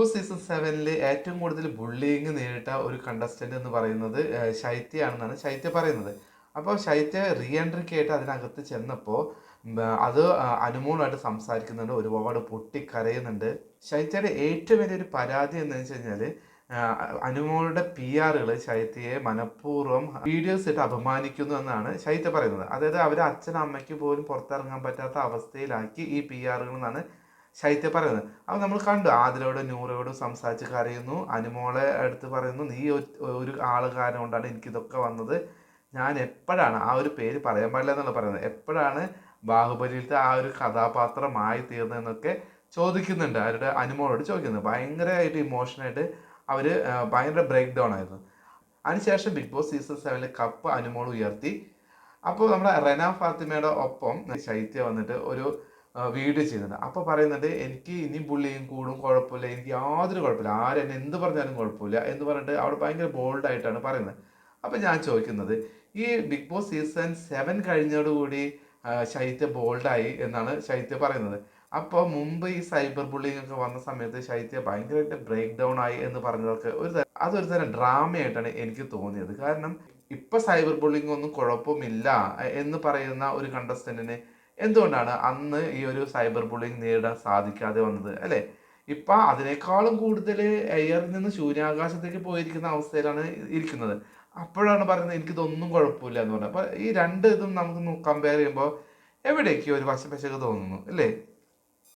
Boss season 7 ഏറ്റവും കൂടുതൽ bullying നേരിട്ട ഒരു കണ്ടസ്റ്റന്റ് എന്ന് പറയുന്നത് ശൈത്യയാണെന്നാണ് ശൈത്യ പറയുന്നത്. അപ്പോൾ ശൈത്യ റീ എൻട്രിക്ക് ആയിട്ട് അതിനകത്ത് ചെന്നപ്പോൾ അത് അനുമോളായിട്ട് സംസാരിക്കുന്നുണ്ട്, ഒരുപാട് പൊട്ടിക്കരയുന്നുണ്ട്. ശൈത്യയുടെ ഏറ്റവും വലിയൊരു പരാതി എന്താണെന്ന് വെച്ച് കഴിഞ്ഞാൽ അനുമോളുടെ PR ശൈത്യയെ മനഃപൂർവ്വം വീഡിയോസ് ഇട്ട് അപമാനിക്കുന്നു എന്നാണ് ശൈത്യ പറയുന്നത്. അതായത് അവർ അച്ഛനും അമ്മയ്ക്ക് പോലും പുറത്തിറങ്ങാൻ പറ്റാത്ത അവസ്ഥയിലാക്കി ഈ PR എന്നാണ് ശൈത്യ പറയുന്നത്. അപ്പോൾ നമ്മൾ കണ്ടു ആദിലോടും നൂറയോടും സംസാരിച്ച് കരയുന്നു, അനുമോളെ അടുത്ത് പറയുന്നു നീ ഒരു ആൾ കാരണം കൊണ്ടാണ് എനിക്കിതൊക്കെ വന്നത്. ഞാൻ എപ്പോഴാണ് ആ ഒരു പേര് പറയാൻ പാടില്ല എന്നുള്ള പറയുന്നത്, എപ്പോഴാണ് ബാഹുബലിയിലത്തെ ആ ഒരു കഥാപാത്രമായി തീർന്നതെന്നൊക്കെ ചോദിക്കുന്നുണ്ട്. അവരുടെ അനുമോളോട് ചോദിക്കുന്നത് ഭയങ്കരമായിട്ട് ഇമോഷനായിട്ട് അവർ ഭയങ്കര ബ്രേക്ക് ഡൗൺ ആയിരുന്നു. അതിനുശേഷം Big Boss season 7 cup Anumol ഉയർത്തി. അപ്പോൾ നമ്മുടെ റെന ഫാത്തിമയുടെ ഒപ്പം ശൈത്യ വന്നിട്ട് ഒരു വീഡിയോ ചെയ്യുന്നുണ്ട്. അപ്പോൾ പറയുന്നുണ്ട് എനിക്ക് ഇനി ബുള്ളിയും കൂടും കുഴപ്പമില്ല, എനിക്ക് യാതൊരു കുഴപ്പമില്ല, ആരെന്നെ എന്ത് പറഞ്ഞാലും കുഴപ്പമില്ല എന്ന് പറഞ്ഞിട്ട് അവിടെ ഭയങ്കര ബോൾഡായിട്ടാണ് പറയുന്നത്. അപ്പോൾ ഞാൻ ചോദിക്കുന്നത്, ഈ ബിഗ് ബോസ് സീസൺ 7 കഴിഞ്ഞതോടുകൂടി ശൈത്യ ബോൾഡായി എന്നാണ് ശൈത്യ പറയുന്നത്. അപ്പോൾ മുമ്പ് ഈ സൈബർ ബുള്ളിങ് ഒക്കെ വന്ന സമയത്ത് ശൈത്യ ഭയങ്കരമായിട്ട് ബ്രേക്ക് ഡൗൺ ആയി എന്ന് പറഞ്ഞതൊക്കെ അതൊരു തരം ഡ്രാമയായിട്ടാണ് എനിക്ക് തോന്നിയത്. കാരണം ഇപ്പം സൈബർ ബുള്ളിങ് ഒന്നും കുഴപ്പമില്ല എന്ന് പറയുന്ന ഒരു കണ്ടസ്റ്റന്റിന് എന്തുകൊണ്ടാണ് അന്ന് ഈ ഒരു സൈബർ ബുള്ളിങ് നേരിടാൻ സാധിക്കാതെ വന്നത്, അല്ലേ? ഇപ്പം അതിനേക്കാളും കൂടുതൽ എയറിൽ നിന്ന് ശൂന്യാകാശത്തേക്ക് പോയിരിക്കുന്ന അവസ്ഥയിലാണ് ഇരിക്കുന്നത്. അപ്പോഴാണ് പറയുന്നത് എനിക്കിതൊന്നും കുഴപ്പമില്ല എന്ന് പറഞ്ഞത്. അപ്പോൾ ഈ രണ്ട് ഇതും നമുക്ക് കമ്പയർ ചെയ്യുമ്പോൾ എവിടേക്ക് ഒരു വശപ്പശക്ക് തോന്നുന്നു, അല്ലേ?